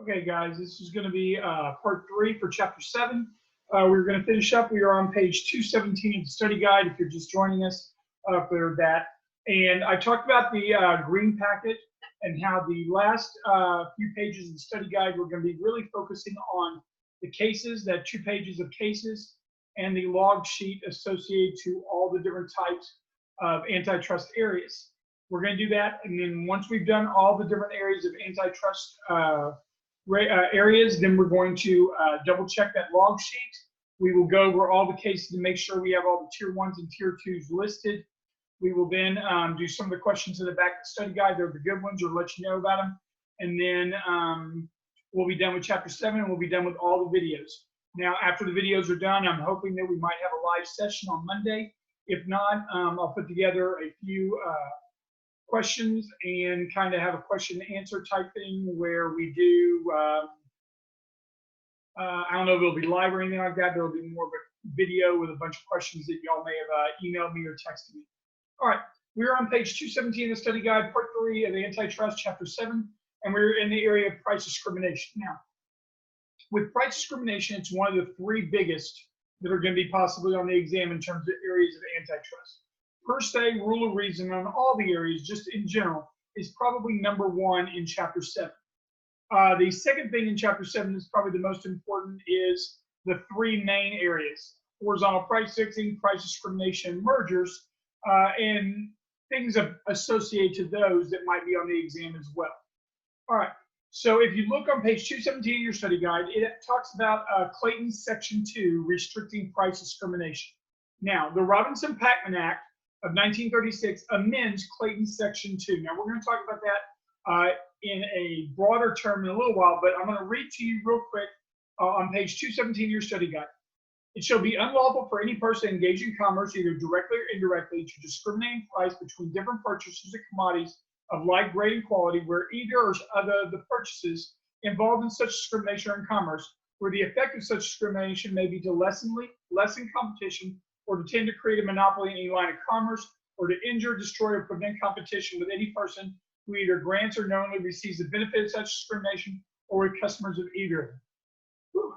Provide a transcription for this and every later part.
Okay, guys, this is going to be part 3 for chapter 7. We're going to finish up. We are on page 217 of the study guide if you're just joining us for that. And I talked about the green packet and how the last few pages of the study guide, we're going to be really focusing on the cases, that 2 pages of cases, and the log sheet associated to all the different types of antitrust areas. We're going to do that, and then once we've done all the different areas of antitrust areas, then we're going to double check that log sheet. We will go over all the cases and make sure we have all the tier 1s and tier 2s listed. We will then do some of the questions in the back of the study guide. They're the good ones, or let you know about them. And then we'll be done with chapter 7, and we'll be done with all the videos. Now, after the videos are done, I'm hoping that we might have a live session on Monday. If not, I'll put together a few questions and kind of have a question and answer type thing where we do, I don't know if it'll be live or anything like that, but it'll be more of a video with a bunch of questions that y'all may have emailed me or texted me. All right, we're on page 217 of the study guide, part 3 of the antitrust, chapter 7, and we're in the area of price discrimination. Now, with price discrimination, it's one of the 3 biggest that are going to be possibly on the exam in terms of areas of antitrust. Per se, rule of reason on all the areas, just in general, is probably number 1 in chapter 7. The second thing in chapter 7 is probably the most important is the 3 main areas: horizontal price fixing, price discrimination, mergers, and things associated to those that might be on the exam as well. All right, so if you look on page 217 of your study guide, it talks about Clayton's Section 2, restricting price discrimination. Now, the Robinson-Pachman Act of 1936 amends Clayton's Section 2. Now, we're going to talk about that in a broader term in a little while, but I'm going to read to you real quick on page 217 of your study guide. It shall be unlawful for any person engaged in commerce, either directly or indirectly, to discriminate in price between different purchasers of commodities of like grade and quality, where either or other of the purchases involved in such discrimination are in commerce, where the effect of such discrimination may be to lessen competition, or to tend to create a monopoly in any line of commerce, or to injure, destroy, or prevent competition with any person who either grants or knowingly receives the benefit of such discrimination, or with customers of either of them. Whew.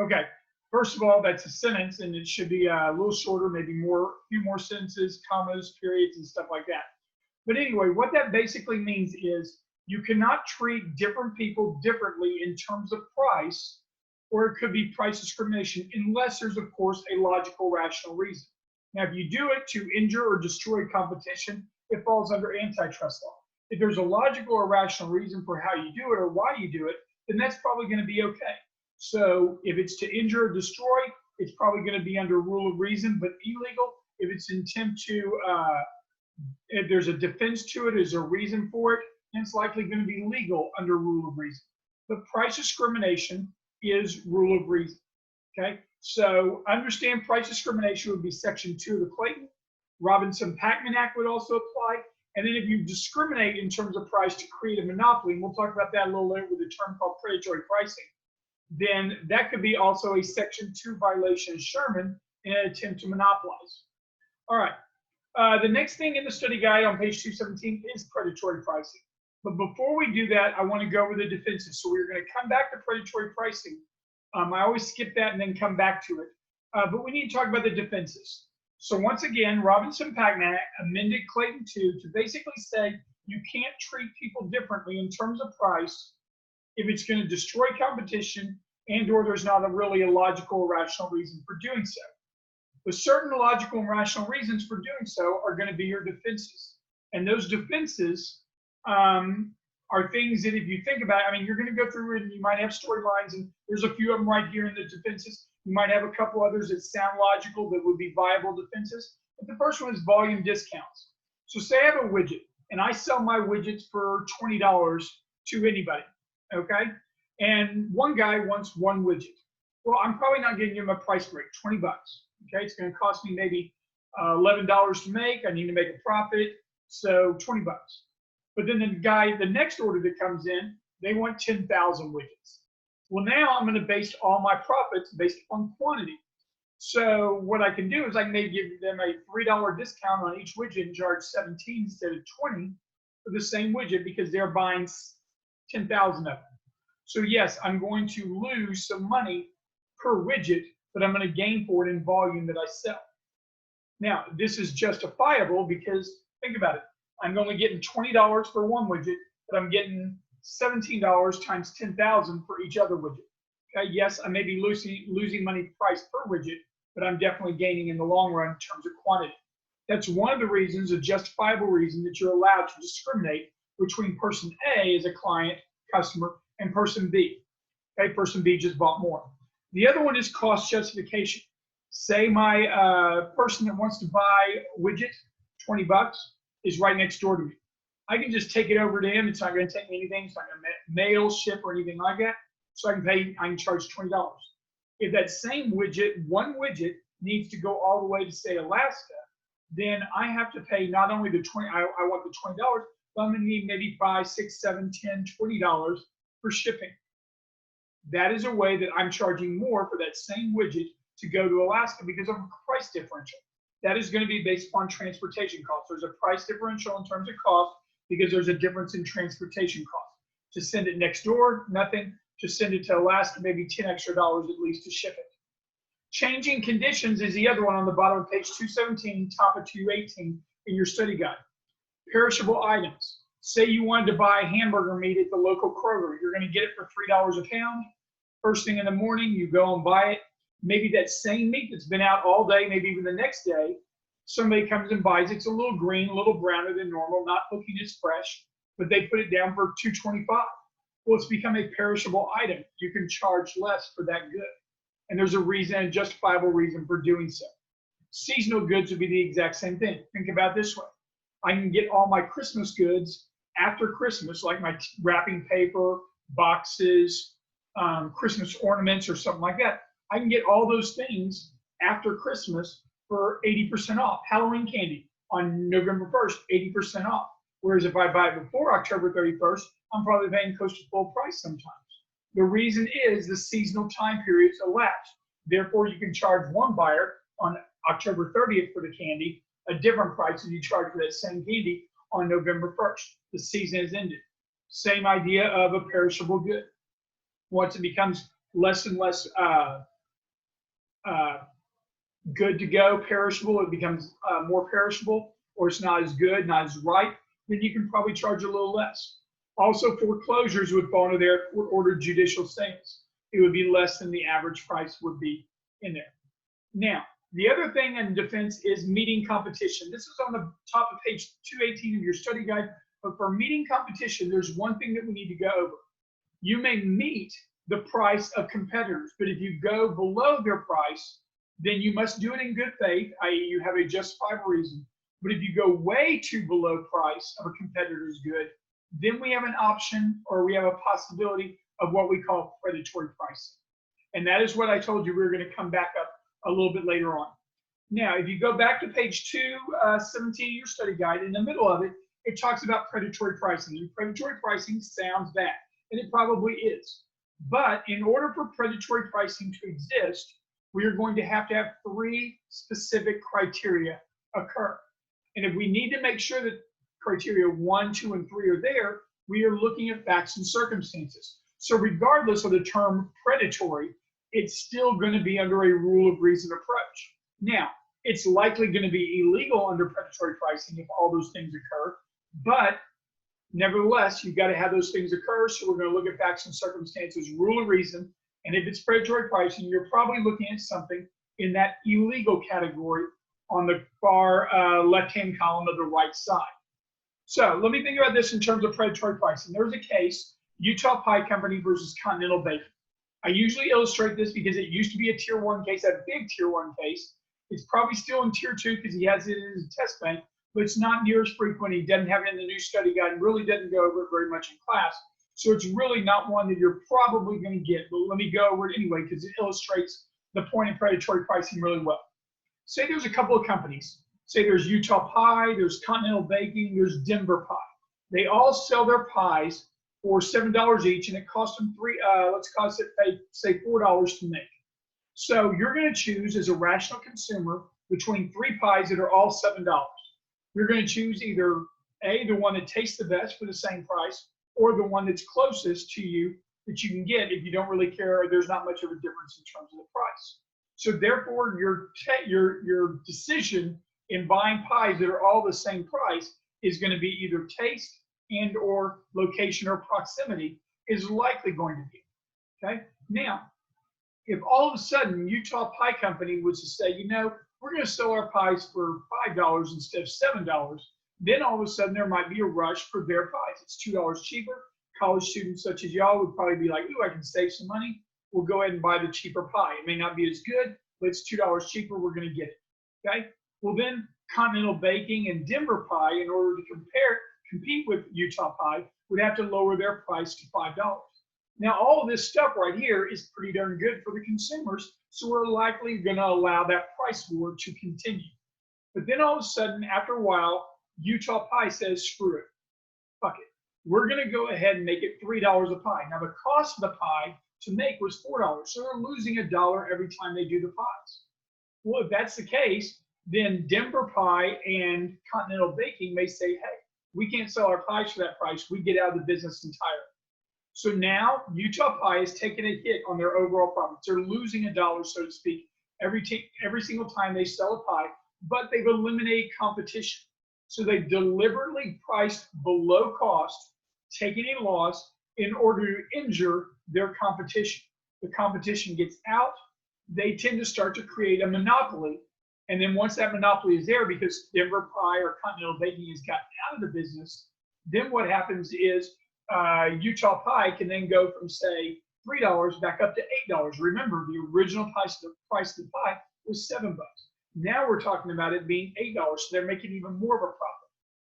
Okay, first of all, that's a sentence, and it should be a little shorter, maybe a few more sentences, commas, periods, and stuff like that. But anyway, what that basically means is you cannot treat different people differently in terms of price, or it could be price discrimination, unless there's, of course, a logical, rational reason. Now, if you do it to injure or destroy competition, it falls under antitrust law. If there's a logical or rational reason for how you do it or why you do it, then that's probably going to be okay. So if it's to injure or destroy, it's probably going to be under rule of reason, but illegal. If it's intent to, if there's a defense to it, is a reason for it, then it's likely going to be legal under rule of reason. But price discrimination is rule of reason. Okay, so understand price discrimination would be Section 2 of the Clayton. Robinson-Pachman Act would also apply. And then if you discriminate in terms of price to create a monopoly, and we'll talk about that a little later with a term called predatory pricing, then that could be also a Section 2 violation of Sherman in an attempt to monopolize. All right, the next thing in the study guide on page 217 is predatory pricing. But before we do that, I want to go over the defenses. So we're going to come back to predatory pricing. I always skip that and then come back to it. But we need to talk about the defenses. So once again, Robinson-Pachman Act amended Clayton 2 to basically say you can't treat people differently in terms of price if it's going to destroy competition and or there's not really a logical or rational reason for doing so. The certain logical and rational reasons for doing so are going to be your defenses. And those defenses are things that if you think about it, I mean, you're going to go through and you might have storylines, and there's a few of them right here in the defenses. You might have a couple others that sound logical that would be viable defenses. But the first one is volume discounts. So say I have a widget, and I sell my widgets for $20 to anybody, okay? And one guy wants one widget. Well, I'm probably not giving him a price break, 20 bucks, okay? It's going to cost me maybe $11 to make. I need to make a profit, so 20 bucks. But then the next order that comes in, they want 10,000 widgets. Well, now I'm going to base all my profits based on quantity. So what I can do is I can maybe give them a $3 discount on each widget and charge 17 instead of 20 for the same widget because they're buying 10,000 of them. So yes, I'm going to lose some money per widget, but I'm going to gain for it in volume that I sell. Now, this is justifiable because think about it. I'm only getting $20 for one widget, but I'm getting $17 times 10,000 for each other widget. Okay, yes, I may be losing money price per widget, but I'm definitely gaining in the long run in terms of quantity. That's one of the reasons, a justifiable reason, that you're allowed to discriminate between person A as a client, customer, and person B. Okay, person B just bought more. The other one is cost justification. Say my person that wants to buy a widget, 20 bucks, is right next door to me. I can just take it over to him. It's not going to take me anything. It's not going to mail, ship, or anything like that. So I can charge $20. If that same widget, one widget, needs to go all the way to, say, Alaska, then I have to pay not only the 20, I want the $20, but I'm going to need maybe $5, $6, $7, $10, $20 for shipping. That is a way that I'm charging more for that same widget to go to Alaska because of a price differential. That is going to be based upon transportation costs. There's a price differential in terms of cost because there's a difference in transportation cost. To send it next door, nothing. To send it to Alaska, maybe $10 extra at least to ship it. Changing conditions is the other one on the bottom of page 217, top of 218 in your study guide. Perishable items. Say you wanted to buy hamburger meat at the local Kroger. You're going to get it for $3 a pound. First thing in the morning, you go and buy it. Maybe that same meat that's been out all day, maybe even the next day, somebody comes and buys it. It's a little green, a little browner than normal, not looking as fresh, but they put it down for $2.25. Well, it's become a perishable item. You can charge less for that good. And there's a reason, a justifiable reason for doing so. Seasonal goods would be the exact same thing. Think about it this way. I can get all my Christmas goods after Christmas, like my wrapping paper, boxes, Christmas ornaments, or something like that. I can get all those things after Christmas for 80% off. Halloween candy on November 1st, 80% off. Whereas if I buy it before October 31st, I'm probably paying close to full price sometimes. The reason is the seasonal time periods elapse. Therefore, you can charge one buyer on October 30th for the candy a different price than you charge for that same candy on November 1st. The season has ended. Same idea of a perishable good. Once it becomes less and less good to go, perishable, it becomes more perishable, or it's not as good, not as ripe, then you can probably charge a little less. Also, foreclosures would fall into there. Court-ordered judicial sales. It would be less than the average price would be in there. Now, the other thing in defense is meeting competition. This is on the top of page 218 of your study guide. But for meeting competition, there's one thing that we need to go over. You may meet the price of competitors, but if you go below their price, then you must do it in good faith, i.e. you have a justifiable reason. But if you go way too below price of a competitor's good, then we have an option, or we have a possibility of what we call predatory pricing. And that is what I told you we were going to come back up a little bit later on. Now, if you go back to page 217 of your study guide, in the middle of it, it talks about predatory pricing. And predatory pricing sounds bad, and it probably is. But in order for predatory pricing to exist, we are going to have 3 specific criteria occur. And if we need to make sure that criteria 1, 2, and 3 are there, we are looking at facts and circumstances. So regardless of the term predatory, it's still going to be under a rule of reason approach. Now, it's likely going to be illegal under predatory pricing if all those things occur, but nevertheless, you've got to have those things occur. So we're going to look at facts and circumstances, rule of reason, and if it's predatory pricing, you're probably looking at something in that illegal category on the far left-hand column of the right side. So let me think about this in terms of predatory pricing. There's a case, Utah Pie Company versus Continental Bacon. I usually illustrate this because it used to be a tier 1 case, a big tier 1 case. It's probably still in tier 2 because he has it in his test bank, but it's not near as frequent. He doesn't have it in the new study guide and really doesn't go over it very much in class. So it's really not one that you're probably going to get, but let me go over it anyway because it illustrates the point in predatory pricing really well. Say there's a couple of companies. Say there's Utah Pie, there's Continental Baking, there's Denver Pie. They all sell their pies for $7 each, and it costs them say $4 to make. So you're going to choose as a rational consumer between 3 pies that are all $7. You're going to choose either A, the one that tastes the best for the same price, or the one that's closest to you that you can get if you don't really care or there's not much of a difference in terms of the price. So therefore, your decision in buying pies that are all the same price is going to be either taste and or location or proximity is likely going to be. Okay. Now, if all of a sudden Utah Pie Company was to say, you know, we're going to sell our pies for $5 instead of $7, then all of a sudden there might be a rush for their pies. It's $2 cheaper. College students such as y'all would probably be like, ooh, I can save some money. We'll go ahead and buy the cheaper pie. It may not be as good, but it's $2 cheaper. We're going to get it. Okay. Well, then Continental Baking and Denver Pie, in order to compete with Utah Pie, would have to lower their price to $5. Now, all of this stuff right here is pretty darn good for the consumers, so we're likely going to allow that price war to continue. But then all of a sudden, after a while, Utah Pie says, screw it, fuck it. We're going to go ahead and make it $3 a pie. Now, the cost of the pie to make was $4, so they're losing $1 every time they do the pies. Well, if that's the case, then Denver Pie and Continental Baking may say, hey, we can't sell our pies for that price. We get out of the business entirely. So now Utah Pie is taking a hit on their overall profits. They're losing $1, so to speak, every single time they sell a pie, but they've eliminated competition. So they deliberately priced below cost, taking a loss in order to injure their competition. The competition gets out. They tend to start to create a monopoly. And then once that monopoly is there, because Denver Pie or Continental Baking has gotten out of the business, then what happens is Utah Pie can then go from, say, $3 back up to $8. Remember, the original price of the pie was $7. Now we're talking about it being $8, so they're making even more of a profit.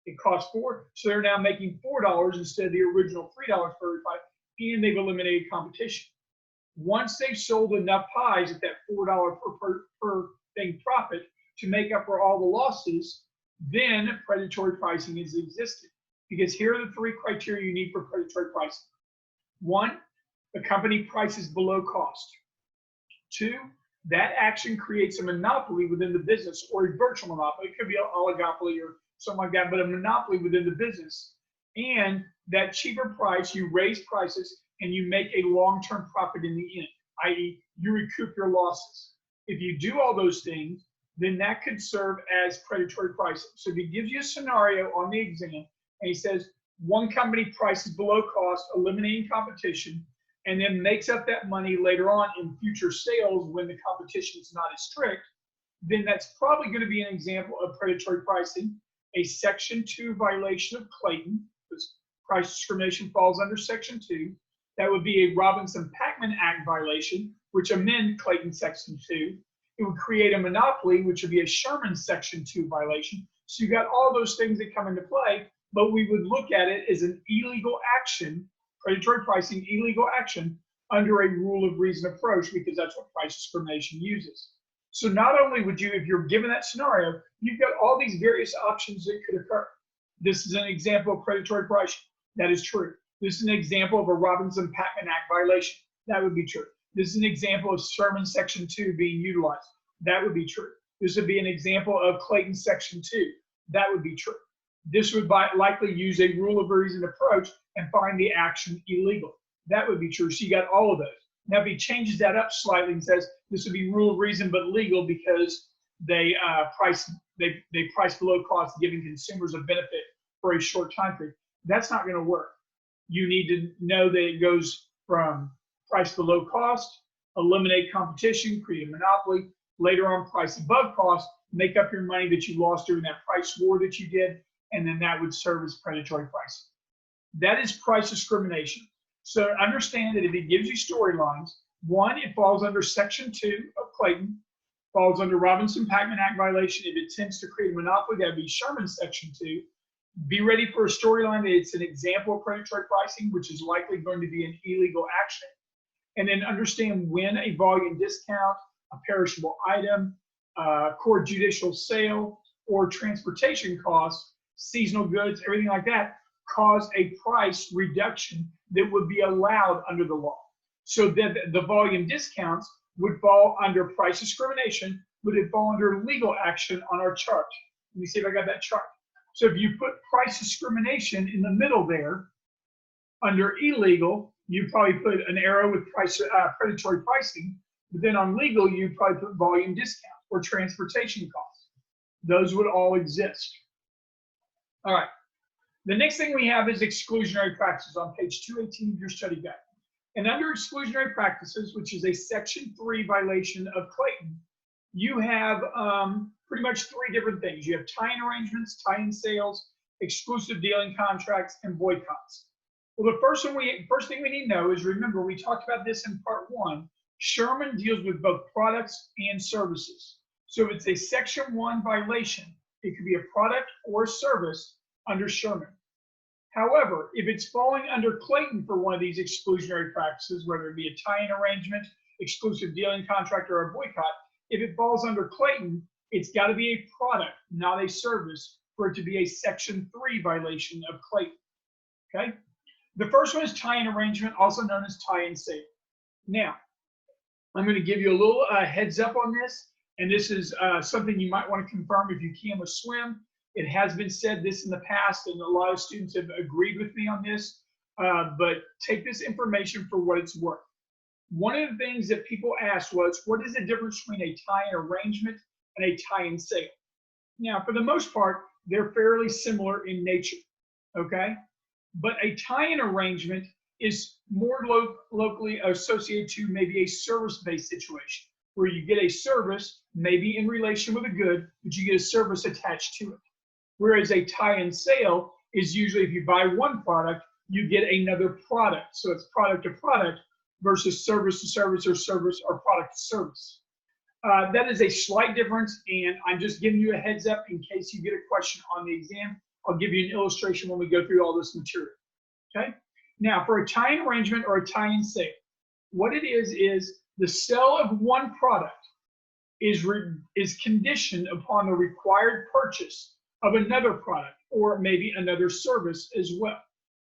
It costs $4, so they're now making $4 instead of the original $3 for every pie, and they've eliminated competition. Once they've sold enough pies at that $4 per thing profit to make up for all the losses, then predatory pricing is existed. Because here are the three criteria you need for predatory pricing. 1, the company prices below cost. 2, that action creates a monopoly within the business, or a virtual monopoly. It could be an oligopoly or something like that, but a monopoly within the business. And that cheaper price, you raise prices and you make a long-term profit in the end, i.e. you recoup your losses. If you do all those things, then that could serve as predatory pricing. So if he gives you a scenario on the exam and he says one company prices below cost, eliminating competition, and then makes up that money later on in future sales when the competition is not as strict, then that's probably going to be an example of predatory pricing, a Section 2 violation of Clayton, because price discrimination falls under Section 2. That would be a Robinson-Packman Act violation, which amend Clayton Section 2. It would create a monopoly, which would be a Sherman Section 2 violation. So you got all those things that come into play, but we would look at it as an illegal action, predatory pricing, illegal action under a rule of reason approach, because that's what price discrimination uses. So not only would you, if you're given that scenario, you've got all these various options that could occur. This is an example of predatory pricing. That is true. This is an example of a Robinson-Packman Act violation. That would be true. This is an example of Sherman Section 2 being utilized. That would be true. This would be an example of Clayton Section 2. That would be true. This would likely use a rule of reason approach and find the action illegal. That would be true. So you got all of those. Now, if he changes that up slightly and says this would be rule of reason but legal because they price below cost, giving consumers a benefit for a short time period, that's not going to work. You need to know that it goes from price below cost, eliminate competition, create a monopoly, later on price above cost, make up your money that you lost during that price war that you did, and then that would serve as predatory pricing. That is price discrimination. So understand that if he gives you storylines, 1, it falls under Section 2 of Clayton, falls under Robinson-Packman Act violation. If it tends to create a monopoly, that would be Sherman Section 2. Be ready for a storyline that it's an example of predatory pricing, which is likely going to be an illegal action. And then understand when a volume discount, a perishable item, court judicial sale, or transportation costs, seasonal goods, everything like that, cause a price reduction that would be allowed under the law. So that the volume discounts would fall under price discrimination, would it fall under legal action on our chart? Let me see if I got that chart. So if you put price discrimination in the middle there, under illegal, you probably put an arrow with predatory pricing, but then on legal, you probably put volume discount or transportation costs. Those would all exist. All right. The next thing we have is exclusionary practices on page 218 of your study guide. And under exclusionary practices, which is a Section 3 violation of Clayton, you have pretty much three different things. You have tie-in arrangements, tie-in sales, exclusive dealing contracts, and boycotts. Well, the first thing we need to know is, remember, we talked about this in part 1. Sherman deals with both products and services. So if it's a Section 1 violation, it could be a product or a service under Sherman. However, if it's falling under Clayton for one of these exclusionary practices, whether it be a tie-in arrangement, exclusive dealing contract, or a boycott, if it falls under Clayton, it's got to be a product, not a service, for it to be a Section 3 violation of Clayton. Okay? The first one is tie-in arrangement, also known as tie-in sale. Now, I'm going to give you a little heads up on this, and this is something you might want to confirm if you can with SWIM. It has been said this in the past, and a lot of students have agreed with me on this, but take this information for what it's worth. One of the things that people asked was, what is the difference between a tie-in arrangement and a tie-in sale? Now, for the most part, they're fairly similar in nature, okay? But a tie-in arrangement is more locally associated to maybe a service-based situation, where you get a service, maybe in relation with a good, but you get a service attached to it. Whereas a tie-in sale is usually, if you buy one product, you get another product. So it's product to product versus service to service, or service or product to service. That is a slight difference, and I'm just giving you a heads up in case you get a question on the exam. I'll give you an illustration when we go through all this material. Okay? Now, for a tie-in arrangement or a tie-in sale, what it is the sale of one product is conditioned upon the required purchase of another product, or maybe another service as well.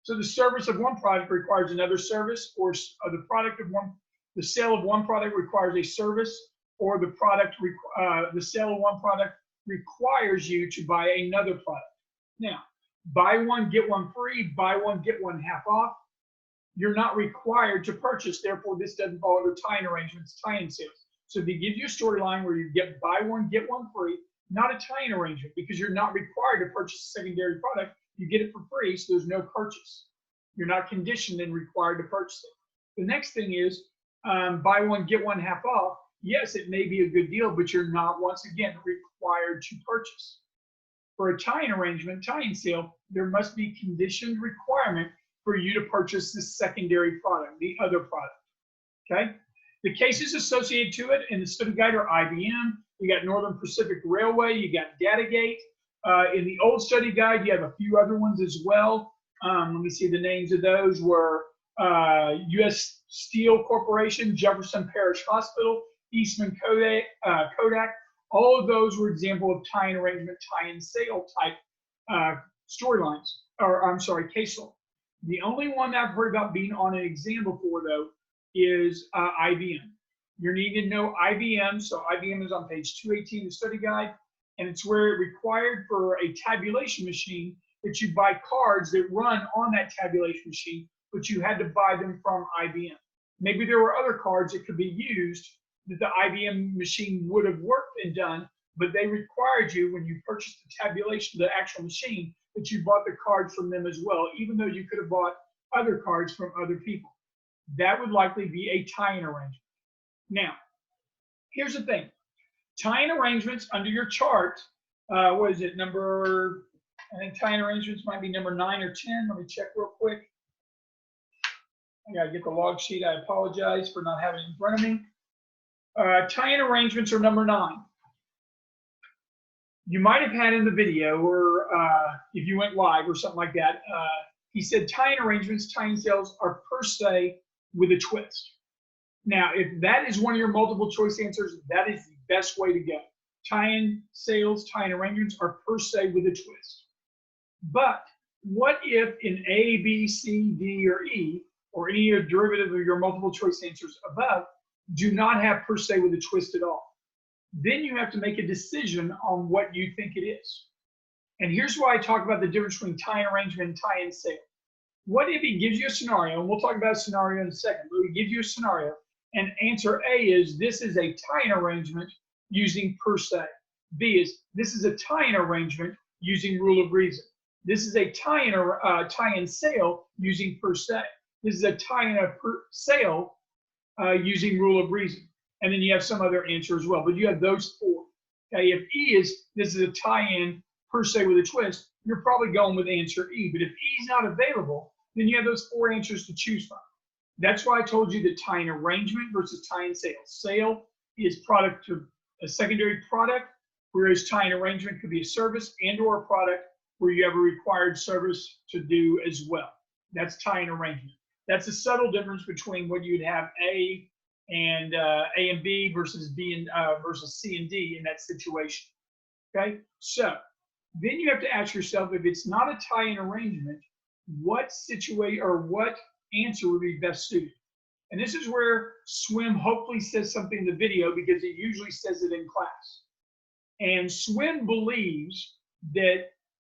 So the service of one product requires another service, or the sale of one product requires a service, or the sale of one product requires you to buy another product. Now, buy one, get one free, buy one, get one half off. You're not required to purchase, therefore this doesn't fall under tie-in arrangements, tie-in sales. So if they give you a storyline where you get buy one, get one free, not a tie-in arrangement, because you're not required to purchase a secondary product. You get it for free, so there's no purchase. You're not conditioned and required to purchase it. The next thing is buy one, get one half off. Yes, it may be a good deal, but you're not, once again, required to purchase. For a tie-in arrangement, tie-in sale, there must be conditioned requirement for you to purchase the secondary product, the other product. Okay? The cases associated to it in the study guide are IBM. You got Northern Pacific Railway. You got Datagate. In the old study guide, you have a few other ones as well. Let me see. The names of those were U.S. Steel Corporation, Jefferson Parish Hospital, Eastman Kodak. All of those were example of tie-in arrangement, tie-in sale type storylines, or I'm sorry, case law. The only one that I've heard about being on an exam before, though, is IBM. You need to know IBM. So IBM is on page 218 of the study guide, and it's where it required for a tabulation machine that you buy cards that run on that tabulation machine, but you had to buy them from IBM. Maybe there were other cards that could be used that the IBM machine would have worked and done, but they required you, when you purchased the tabulation, the actual machine, that you bought the cards from them as well, even though you could have bought other cards from other people. That would likely be a tie-in arrangement. Now, here's the thing. Tie-in arrangements under your chart, what is it, number, I think tie-in arrangements might be number 9 or 10. Let me check real quick. I gotta get the log sheet. I apologize for not having it in front of me. Tie-in arrangements are number 9. You might have had in the video, or if you went live or something like that, he said tie-in arrangements, tie-in sales are per se with a twist. Now, if that is one of your multiple choice answers, that is the best way to go. Tie-in sales, tie-in arrangements are per se with a twist. But what if in A, B, C, D, or E, or any derivative of your multiple choice answers above, do not have per se with a twist at all? Then you have to make a decision on what you think it is. And here's why I talk about the difference between tie-in arrangement and tie-in sale. What if he gives you a scenario, and we'll talk about a scenario in a second, but he gives you a scenario, and answer A is this is a tie-in arrangement using per se. B is this is a tie-in arrangement using rule of reason. This is a tie-in sale using per se. This is a tie-in sale using rule of reason. And then you have some other answer as well, but you have those four. Okay, if E is this is a tie-in per se with a twist, you're probably going with answer E. But if E is not available, then you have those four answers to choose from. That's why I told you that tie-in arrangement versus tie-in sale. Sale is product to a secondary product, whereas tie-in arrangement could be a service and or a product where you have a required service to do as well. That's tie-in arrangement. That's a subtle difference between what you'd have A and B versus B and versus C and D in that situation. Okay, so then you have to ask yourself, if it's not a tie-in arrangement, what situation or what answer would be best suited? And this is where Swim hopefully says something in the video, because it usually says it in class. And Swim believes that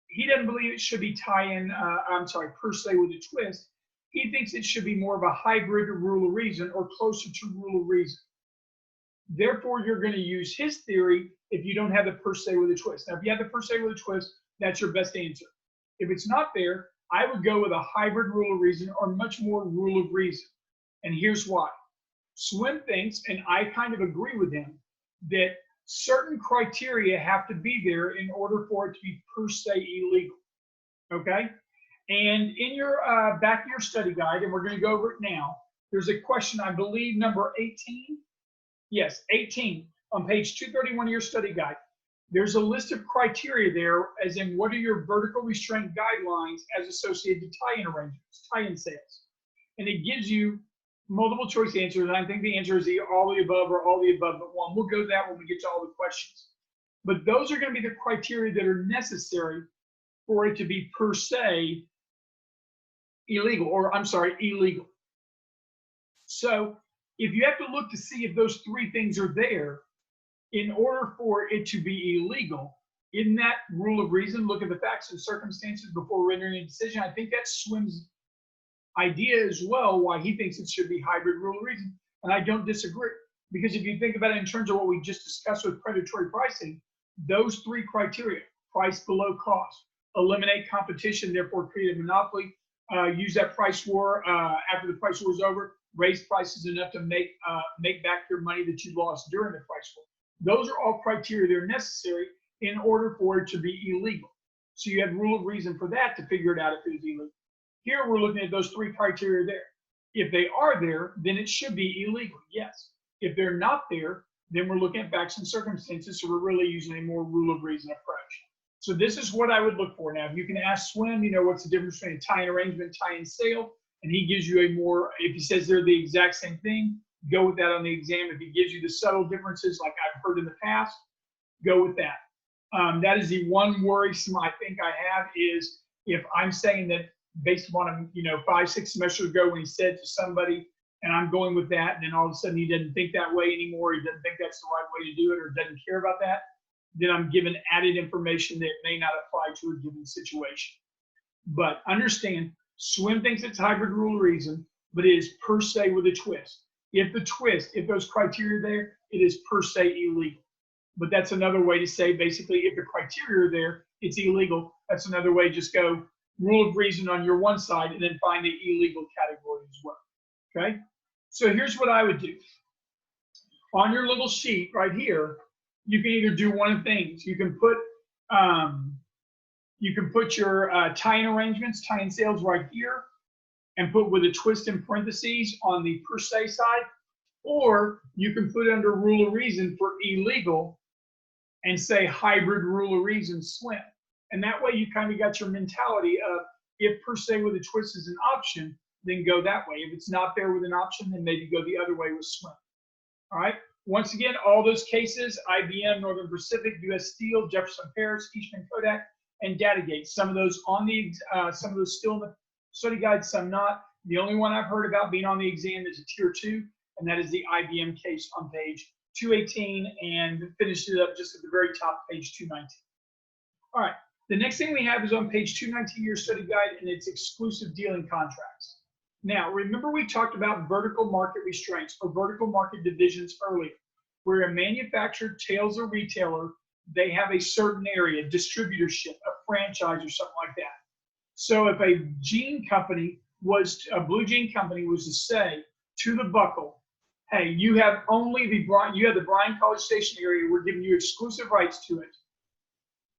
he doesn't believe it should be tie-in, per se with a twist. He thinks it should be more of a hybrid rule of reason or closer to rule of reason. Therefore, you're going to use his theory if you don't have the per se with a twist. Now, if you have the per se with a twist, that's your best answer. If it's not there, I would go with a hybrid rule of reason or much more rule of reason. And here's why. Swim thinks, and I kind of agree with him, that certain criteria have to be there in order for it to be per se illegal. Okay? And in your back of your study guide, and we're going to go over it now, there's a question, I believe, number 18. Yes, 18 on page 231 of your study guide. There's a list of criteria there, as in what are your vertical restraint guidelines as associated to tie-in arrangements, tie-in sales. And it gives you multiple choice answers, and I think the answer is either all the above or all the above but one. We'll go to that when we get to all the questions. But those are going to be the criteria that are necessary for it to be per se illegal, illegal. So if you have to look to see if those three things are there, in order for it to be illegal, in that rule of reason, look at the facts and circumstances before rendering a decision. I think that Swim's idea as well, why he thinks it should be hybrid rule of reason. And I don't disagree. Because if you think about it in terms of what we just discussed with predatory pricing, those three criteria, price below cost, eliminate competition, therefore create a monopoly, use that price war after the price war is over, raise prices enough to make back your money that you lost during the price war. Those are all criteria that are necessary in order for it to be illegal. So you have rule of reason for that to figure it out if it is illegal. Here we're looking at those three criteria there. If they are there, then it should be illegal, yes. If they're not there, then we're looking at facts and circumstances, so we're really using a more rule of reason approach. So this is what I would look for. Now, if you can ask Swim, what's the difference between a tie-in arrangement and tie-in sale, and he gives you a more, if he says they're the exact same thing, go with that on the exam. If he gives you the subtle differences like I've heard in the past, go with that. That is the one worrisome I think I have, is if I'm saying that based upon 5-6 semesters ago when he said to somebody, and I'm going with that, and then all of a sudden he doesn't think that way anymore, he doesn't think that's the right way to do it, or doesn't care about that, then I'm given added information that may not apply to a given situation. But understand, Swim thinks it's hybrid rule of reason, but it is per se with a twist. If those criteria are there, it is per se illegal. But that's another way to say, basically, if the criteria are there, it's illegal. That's another way, just go rule of reason on your one side and then find the illegal category as well. Okay? So here's what I would do. On your little sheet right here, you can either do one of things. You can put your tie-in arrangements, tie-in sales right here, and put with a twist in parentheses on the per se side, or you can put under rule of reason for illegal and say hybrid rule of reason Swim. And that way you kind of got your mentality of, if per se with a twist is an option, then go that way. If it's not there with an option, then maybe go the other way with Swim. All right. Once again, all those cases, IBM, Northern Pacific, US Steel, Jefferson Paris, Eastman Kodak, and Datagate. Some of those still in the study guide, some not. The only one I've heard about being on the exam is a tier 2, and that is the IBM case on page 218, and finished it up just at the very top, page 219. All right, The next thing we have is on page 219 of your study guide, and it's exclusive dealing contracts. Now, remember we talked about vertical market restraints or vertical market divisions earlier, where a manufacturer tells a retailer they have a certain area, distributorship, a franchise, or something like that. So if a jean company a blue jean company was to say to the Buckle, hey, you have the Bryan College Station area, we're giving you exclusive rights to it,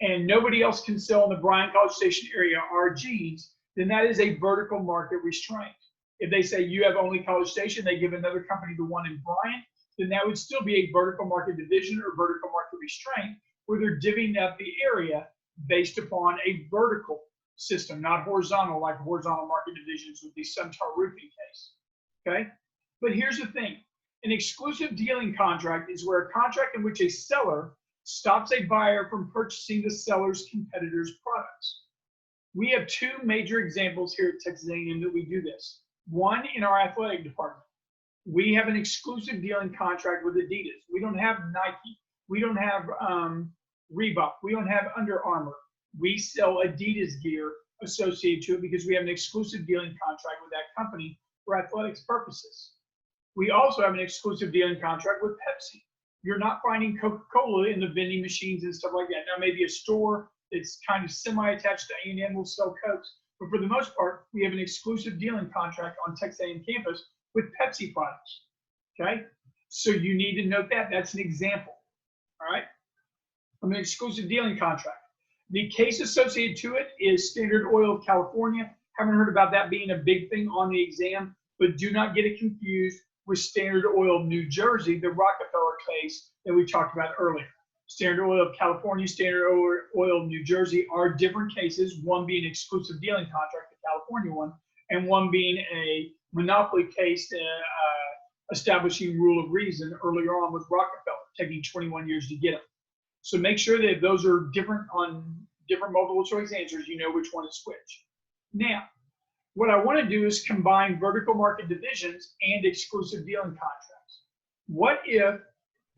and nobody else can sell in the Bryan College Station area our jeans, then that is a vertical market restraint. If they say you have only College Station, they give another company the one in Bryan, then that would still be a vertical market division or vertical market restraint, where they're divvying up the area based upon a vertical system, not horizontal, like horizontal market divisions with the Suntar Roofing case. Okay? But here's the thing. An exclusive dealing contract is where a contract in which a seller stops a buyer from purchasing the seller's competitor's products. We have two major examples here at Texas A&M that we do this. One, in our athletic department. We have an exclusive dealing contract with Adidas. We don't have Nike. We don't have Reebok. We don't have Under Armour. We sell Adidas gear associated to it because we have an exclusive dealing contract with that company for athletics purposes. We also have an exclusive dealing contract with Pepsi. You're not finding Coca-Cola in the vending machines and stuff like that. Now, maybe a store that's kind of semi-attached to A&M will sell Cokes, but for the most part, we have an exclusive dealing contract on Texas A&M campus with Pepsi products, okay? So you need to note that. That's an example, all right? An exclusive dealing contract. The case associated to it is Standard Oil of California. Haven't heard about that being a big thing on the exam, but do not get it confused with Standard Oil of New Jersey, the Rockefeller case that we talked about earlier. Standard Oil of California, Standard Oil of New Jersey are different cases, one being an exclusive dealing contract, the California one, and one being a monopoly case establishing rule of reason earlier on with Rockefeller, taking 21 years to get them. So make sure that if those are different on different multiple choice answers, you know which one is which. Now, what I want to do is combine vertical market divisions and exclusive dealing contracts. What if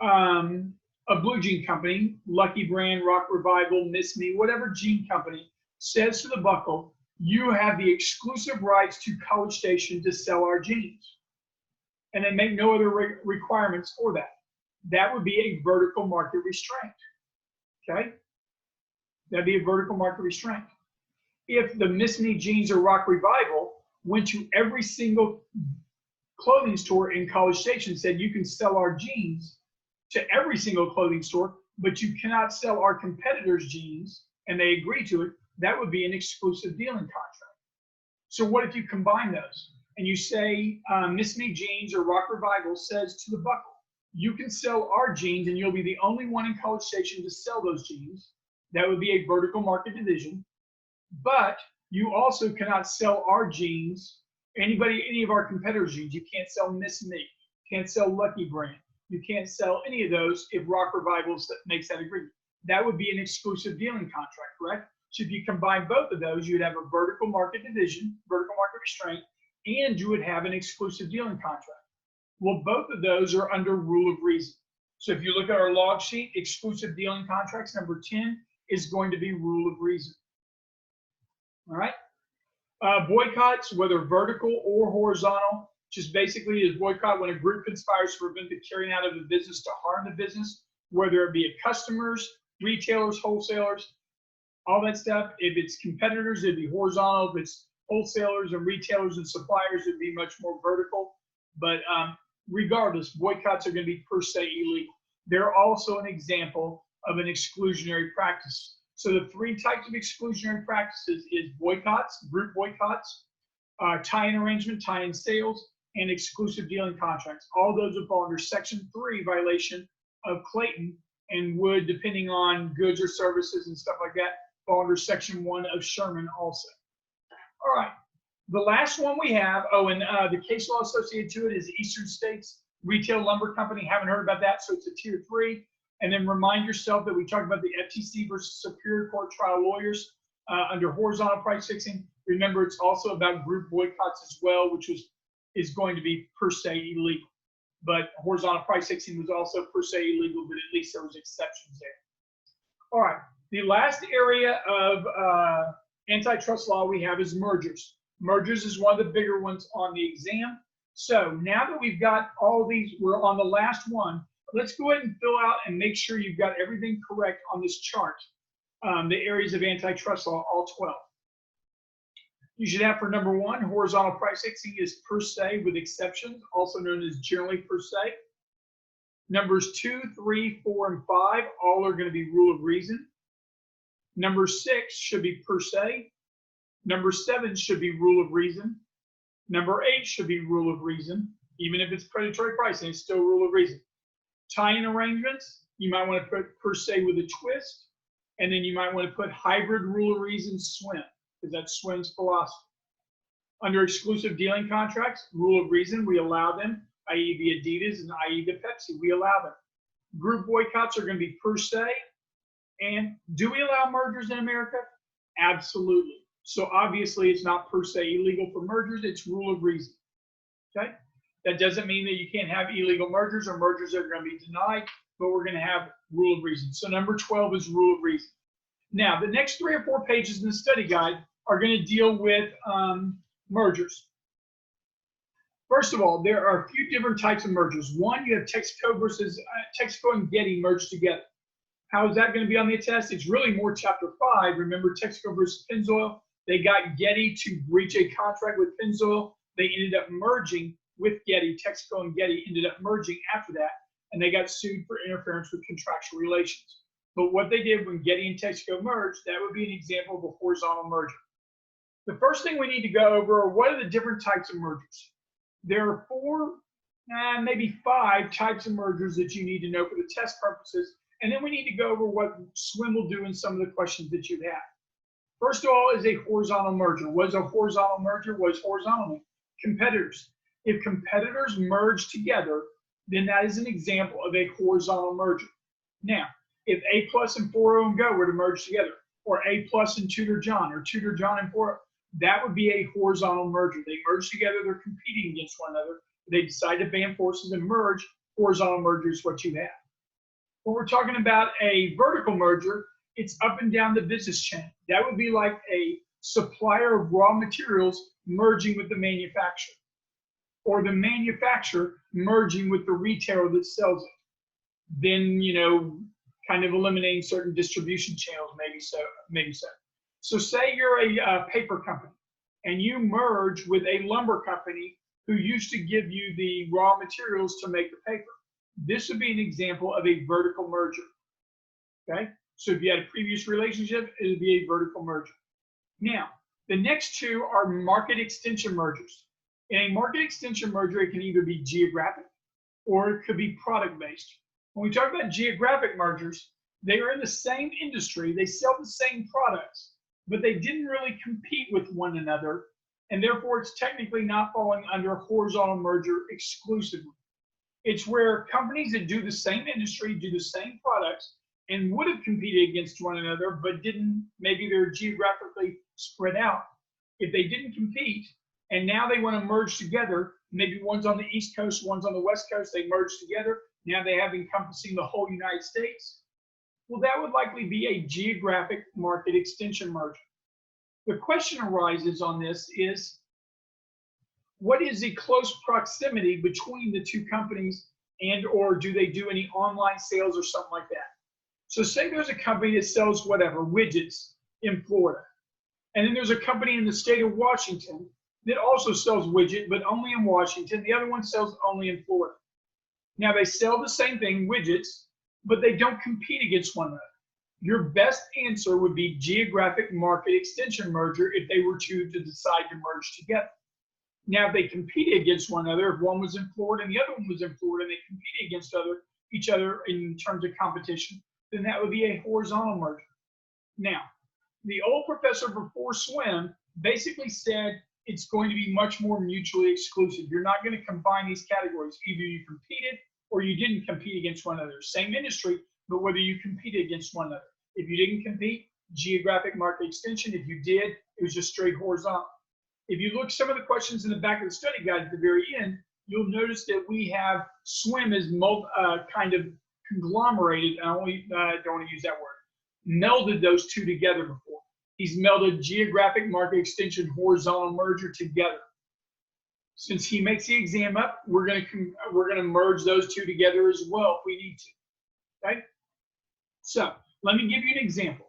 a blue jean company, Lucky Brand, Rock Revival, Miss Me, whatever jean company, says to the Buckle, you have the exclusive rights to College Station to sell our jeans. And they make no other requirements for that. That would be a vertical market restraint. Okay? That'd be a vertical market restraint. If the Miss Me jeans or Rock Revival went to every single clothing store in College Station and said you can sell our jeans to every single clothing store, but you cannot sell our competitors' jeans, and they agree to it, that would be an exclusive dealing contract. So what if you combine those and you say Miss Me jeans or Rock Revival says to the Buckle, you can sell our jeans and you'll be the only one in College Station to sell those jeans. That would be a vertical market division. But you also cannot sell our jeans, any of our competitors' jeans. You can't sell Miss Me, can't sell Lucky Brand. You can't sell any of those if Rock Revival makes that agreement. That would be an exclusive dealing contract, correct? So if you combine both of those, you'd have a vertical market division, vertical market restraint, and you would have an exclusive dealing contract. Well, both of those are under rule of reason. So if you look at our log sheet, exclusive dealing contracts, number 10 is going to be rule of reason. All right? Boycotts, whether vertical or horizontal, just basically is boycott when a group conspires to prevent the carrying out of the business to harm the business, whether it be customers, retailers, wholesalers, all that stuff. If it's competitors, it'd be horizontal. If it's wholesalers and retailers and suppliers, it'd be much more vertical. But regardless, boycotts are going to be per se illegal. They're also an example of an exclusionary practice. So the three types of exclusionary practices is boycotts, group boycotts, tie-in arrangement, tie-in sales, and exclusive dealing contracts. All those would fall under Section 3 violation of Clayton and would, depending on goods or services and stuff like that, fall under Section 1 of Sherman also. All right. The last one we have, the case law associated to it is Eastern States Retail Lumber Company. Haven't heard about that, so it's a tier 3. And then remind yourself that we talked about the FTC versus Superior Court trial lawyers under horizontal price fixing. Remember, it's also about group boycotts as well, which is going to be per se illegal. But horizontal price fixing was also per se illegal, but at least there was exceptions there. All right, The last area of antitrust law we have is mergers. Mergers is one of the bigger ones on the exam. So now that we've got all these, we're on the last one. Let's go ahead and fill out and make sure you've got everything correct on this chart. The areas of antitrust law, all 12. You should have for number 1, horizontal price fixing is per se with exceptions, also known as generally per se. Numbers 2, 3, 4, and 5, all are going to be rule of reason. Number 6 should be per se. Number 7 should be rule of reason. Number 8 should be rule of reason. Even if it's predatory pricing, it's still rule of reason. Tie-in arrangements, you might want to put per se with a twist. And then you might want to put hybrid rule of reason swim, because that's Swim's philosophy. Under exclusive dealing contracts, rule of reason, we allow them, i.e. the Adidas and i.e. the Pepsi, we allow them. Group boycotts are going to be per se. And do we allow mergers in America? Absolutely. So obviously it's not per se illegal for mergers, it's rule of reason. Okay? That doesn't mean that you can't have illegal mergers or mergers that are going to be denied, but we're going to have rule of reason. So number 12 is rule of reason. Now, the next 3 or 4 pages in the study guide are going to deal with mergers. First of all, there are a few different types of mergers. One, you have Texaco versus Texaco and Getty merged together. How is that going to be on the test? It's really more chapter 5. Remember Texaco versus Pennzoil? They got Getty to breach a contract with Pennzoil. They ended up merging with Getty. Texaco and Getty ended up merging after that, and they got sued for interference with contractual relations. But what they did when Getty and Texaco merged, that would be an example of a horizontal merger. The first thing we need to go over are what are the different types of mergers. There are 4, maybe 5 types of mergers that you need to know for the test purposes. And then we need to go over what SWIM will do in some of the questions that you have. First of all is a horizontal merger. What is a horizontal merger? What is horizontal? Competitors. If competitors merge together, then that is an example of a horizontal merger. Now, if A Plus and 4O and Go were to merge together, or A Plus and Tudor John, or Tudor John and 4O, that would be a horizontal merger. They merge together, they're competing against one another. They decide to band forces and merge. Horizontal merger is what you have. When we're talking about a vertical merger, it's up and down the business chain. That would be like a supplier of raw materials merging with the manufacturer, or the manufacturer merging with the retailer that sells it. Then, kind of eliminating certain distribution channels, maybe so. So say you're a paper company and you merge with a lumber company who used to give you the raw materials to make the paper. This would be an example of a vertical merger. Okay? So if you had a previous relationship, it would be a vertical merger. Now, the next 2 are market extension mergers. In a market extension merger, it can either be geographic or it could be product-based. When we talk about geographic mergers, they are in the same industry, they sell the same products, but they didn't really compete with one another, and therefore it's technically not falling under a horizontal merger exclusively. It's where companies that do the same industry, do the same products, and would have competed against one another, but didn't, maybe they're geographically spread out. If they didn't compete, and now they want to merge together, maybe one's on the East Coast, one's on the West Coast, they merge together, now they have encompassing the whole United States. Well, that would likely be a geographic market extension merger. The question arises on this is, what is the close proximity between the 2 companies, and or do they do any online sales or something like that? So say there's a company that sells whatever, widgets in Florida. And then there's a company in the state of Washington that also sells widget, but only in Washington. The other one sells only in Florida. Now they sell the same thing, widgets, but they don't compete against one another. Your best answer would be geographic market extension merger if they were to decide to merge together. Now, if they competed against one another, if one was in Florida and the other one was in Florida, and they competed against each other in terms of competition, then that would be a horizontal merger. Now, the old professor before SWIM basically said it's going to be much more mutually exclusive. You're not going to combine these categories. Either you competed or you didn't compete against one another. Same industry, but whether you competed against one another. If you didn't compete, geographic market extension. If you did, it was just straight horizontal. If you look some of the questions in the back of the study guide at the very end, you'll notice that we have SWIM as kind of conglomerated. I don't want to use that word. melded those two together before. He's melded geographic market extension horizontal merger together. Since he makes the exam up, we're gonna merge those two together as well if we need to. Okay. So let me give you an example.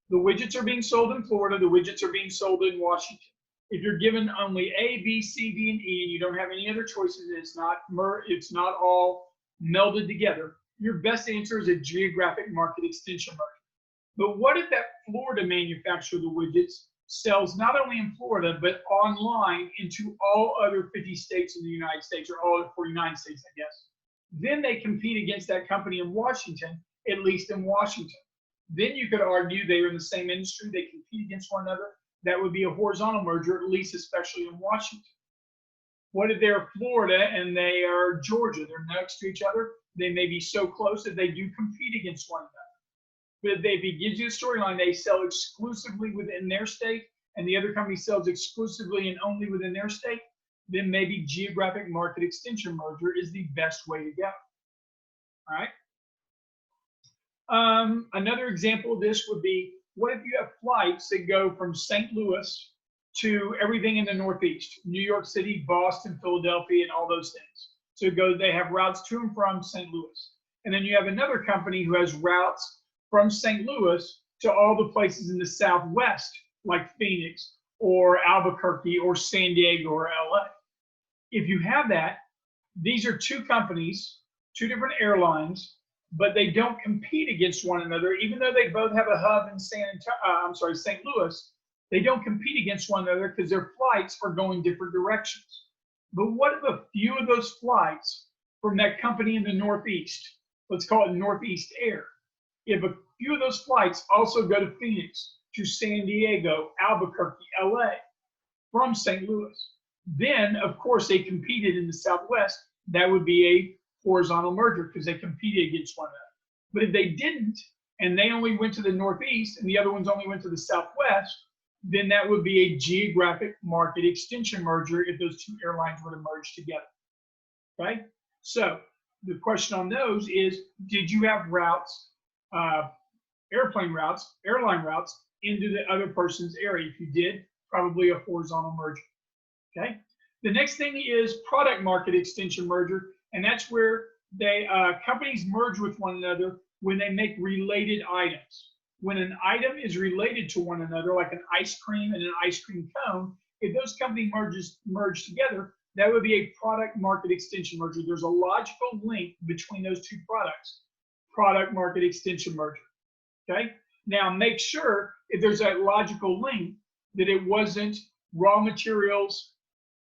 The widgets are being sold in Florida. The widgets are being sold in Washington. If you're given only A, B, C, D, and E, and you don't have any other choices, it's not all melded together, your best answer is a geographic market extension merger. But what if that Florida manufacturer of the widgets sells not only in Florida, but online into all other 50 states in the United States, or all other 49 states, I guess? Then they compete against that company in Washington, at least in Washington. Then you could argue they're in the same industry, they compete against one another. That would be a horizontal merger, at least especially in Washington. What if they're Florida and they are Georgia? They're next to each other. They may be so close that they do compete against one another. But if he gives you a storyline, they sell exclusively within their state, and the other company sells exclusively and only within their state, then maybe geographic market extension merger is the best way to go. All right. Another example of this would be, what if you have flights that go from St. Louis to everything in the Northeast, New York City, Boston, Philadelphia, and all those things. So they have routes to and from St. Louis. And then you have another company who has routes from St. Louis to all the places in the Southwest, like Phoenix or Albuquerque or San Diego or LA. If you have that, these are two companies, two different airlines, but they don't compete against one another, even though they both have a hub in St. Louis. They don't compete against one another because their flights are going different directions. But what if a few of those flights from that company in the Northeast, let's call it Northeast Air, if a few of those flights also go to Phoenix, to San Diego, Albuquerque, LA, from St. Louis, then of course they competed in the Southwest. That would be a horizontal merger because they competed against one another. But if they didn't, and they only went to the Northeast and the other ones only went to the Southwest, then that would be a geographic market extension merger if those two airlines were to merge together. Okay? So the question on those is, did you have routes, airline routes into the other person's area? If you did, probably a horizontal merger. Okay? The next thing is product market extension merger, and that's where companies merge with one another when they make related items. When an item is related to one another, like an ice cream and an ice cream cone, if those companies merge together, that would be a product market extension merger. There's a logical link between those two products. Product market extension merger. Okay? Now make sure, if there's a logical link, that it wasn't raw materials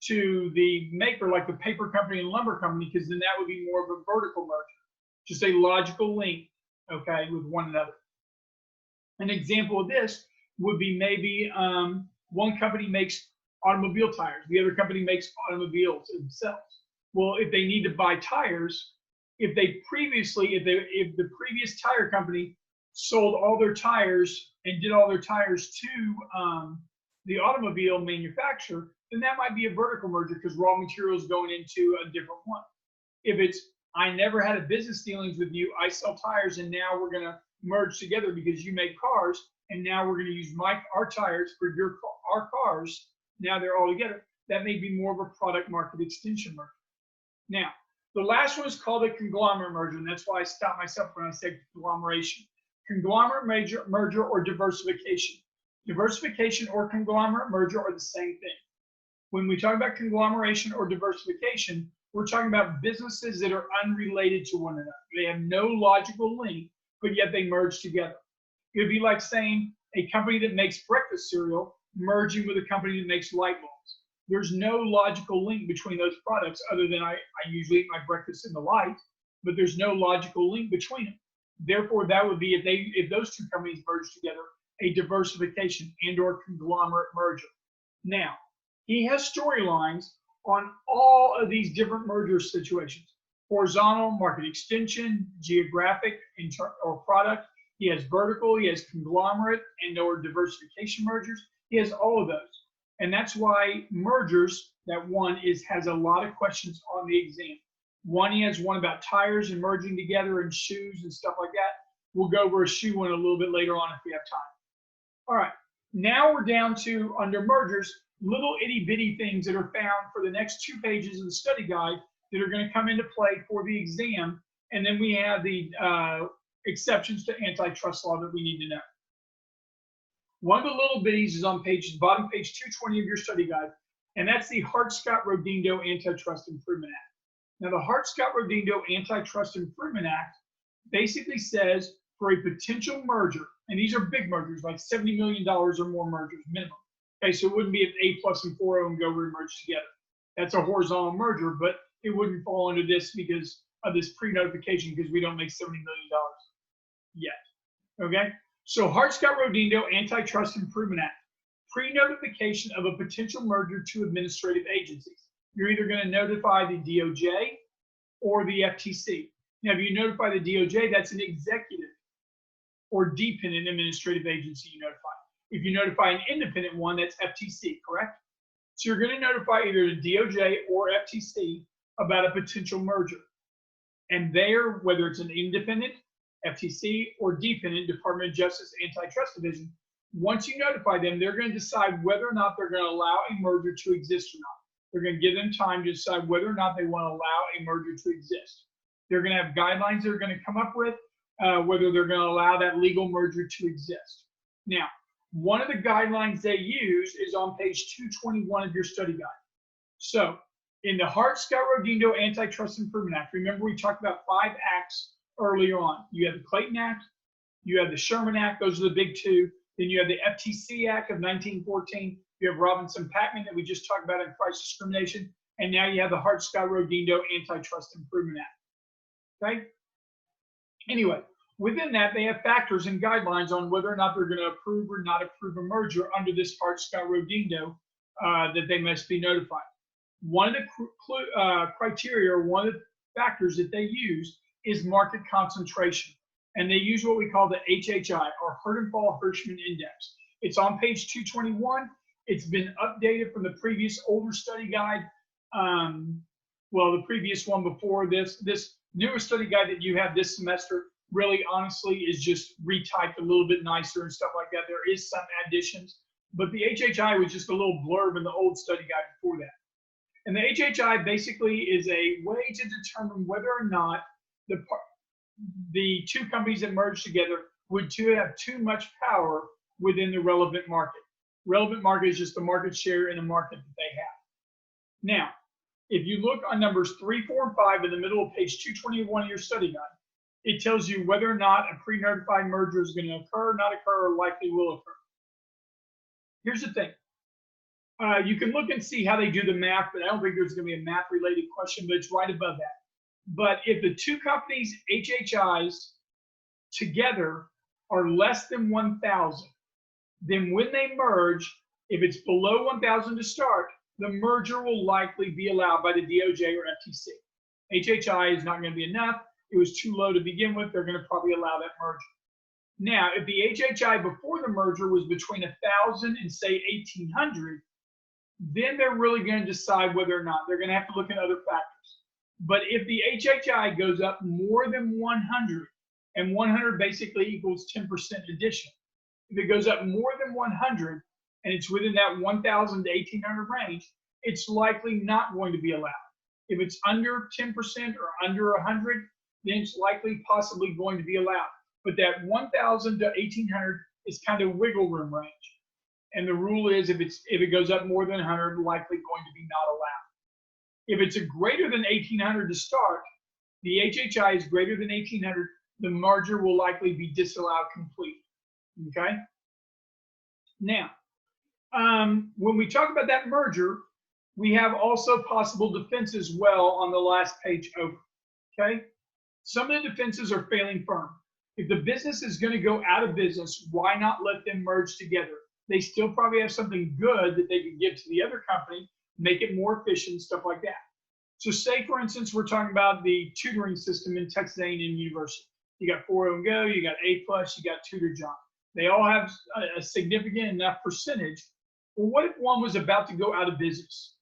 to the maker, like the paper company and lumber company, because then that would be more of a vertical merger. Just a logical link, okay, with one another. An example of this would be maybe one company makes automobile tires, the other company makes automobiles themselves. Well, if they need to buy tires, if the previous tire company sold all their tires and did all their tires to the automobile manufacturer, then that might be a vertical merger because raw materials going into a different one. If it's, I never had a business dealings with you, I sell tires, and now we're going to merge together because you make cars, and now we're going to use our tires for our cars. Now they're all together. That may be more of a product market extension merger. Now, the last one is called a conglomerate merger, and that's why I stopped myself when I said conglomeration. Conglomerate merger or diversification. Diversification or conglomerate merger are the same thing. When we talk about conglomeration or diversification, we're talking about businesses that are unrelated to one another. They have no logical link, but yet they merge together. It would be like saying a company that makes breakfast cereal merging with a company that makes light bulbs. There's no logical link between those products other than I usually eat my breakfast in the light, but there's no logical link between them. Therefore, that would be, if those two companies merge together, a diversification and or conglomerate merger. Now, he has storylines on all of these different merger situations. Horizontal, market extension, geographic, or product. He has vertical, he has conglomerate and or diversification mergers. He has all of those. And that's why mergers, that one has a lot of questions on the exam. One, he has one about tires and merging together and shoes and stuff like that. We'll go over a shoe one a little bit later on if we have time. All right, now we're down to, under mergers, little itty bitty things that are found for the next 2 pages of the study guide that are going to come into play for the exam. And then we have the exceptions to antitrust law that we need to know. One of the little bitties is on bottom page 220 of your study guide, and that's the Hart-Scott-Rodino Antitrust Improvement Act. Now, the Hart-Scott-Rodino Antitrust Improvement Act basically says for a potential merger, and these are big mergers, like $70 million or more mergers minimum. Okay, so it wouldn't be an A+ and 4O and go remerge together. That's a horizontal merger, but it wouldn't fall under this because of this pre-notification, because we don't make $70 million yet. Okay, so Hart-Scott-Rodino Antitrust Improvement Act, pre-notification of a potential merger to administrative agencies. You're either going to notify the DOJ or the FTC. Now, if you notify the DOJ, that's an executive or dependent administrative agency you notify. If you notify an independent one, that's FTC, correct? So you're going to notify either the DOJ or FTC about a potential merger. And there, whether it's an independent, FTC, or dependent, Department of Justice Antitrust Division, once you notify them, they're going to decide whether or not they're going to allow a merger to exist or not. They're going to give them time to decide whether or not they want to allow a merger to exist. They're going to have guidelines they're going to come up with, whether they're going to allow that legal merger to exist. Now, one of the guidelines they use is on page 221 of your study guide. So, in the Hart-Scott-Rodino Antitrust Improvement Act, remember we talked about 5 acts earlier on. You have the Clayton Act, you have the Sherman Act, those are the big 2. Then you have the FTC Act of 1914. You have Robinson-Patman that we just talked about in price discrimination. And now you have the Hart-Scott-Rodino Antitrust Improvement Act. Okay? Anyway, within that, they have factors and guidelines on whether or not they're going to approve or not approve a merger under this Hart-Scott-Rodino that they must be notified. One of the criteria, or one of the factors that they use is market concentration. And they use what we call the HHI, or Herdenfall-Hirschman Index. It's on page 221. It's been updated from the previous older study guide. Well, the previous one before this. This newest study guide that you have this semester really honestly is just retyped a little bit nicer and stuff like that. There is some additions, but the HHI was just a little blurb in the old study guide before that. And the HHI basically is a way to determine whether or not the 2 companies that merge together would have too much power within the relevant market. Relevant market is just the market share in a market that they have. Now, if you look on numbers 3, 4, and 5 in the middle of page 221 of your study guide, it tells you whether or not a pre-notified merger is going to occur, not occur, or likely will occur. Here's the thing. You can look and see how they do the math, but I don't think there's going to be a math-related question, but it's right above that. But if the 2 companies, HHIs, together are less than 1,000, then when they merge, if it's below 1,000 to start, the merger will likely be allowed by the DOJ or FTC. HHI is not going to be enough. It was too low to begin with. They're going to probably allow that merger. Now, if the HHI before the merger was between 1,000 and say 1,800, then they're really going to decide whether or not. They're going to have to look at other factors. But if the HHI goes up more than 100, and 100 basically equals 10% addition, if it goes up more than 100, and it's within that 1,000 to 1,800 range, it's likely not going to be allowed. If it's under 10% or under 100, then it's likely possibly going to be allowed. But that 1,000 to 1,800 is kind of wiggle room range. And the rule is if it goes up more than 100, likely going to be not allowed. If it's a greater than 1,800 to start, the HHI is greater than 1,800, the merger will likely be disallowed completely. Okay? Now, when we talk about that merger, we have also possible defenses well on the last page over. Okay? Some of the defenses are failing firm. If the business is going to go out of business, why not let them merge together? They still probably have something good that they could give to the other company, make it more efficient, stuff like that. So say, for instance, we're talking about the tutoring system in Texas A&M University. You got 4O and Go, you got A+, you got Tutor John. They all have a significant enough percentage. Well, what if one was about to go out of business?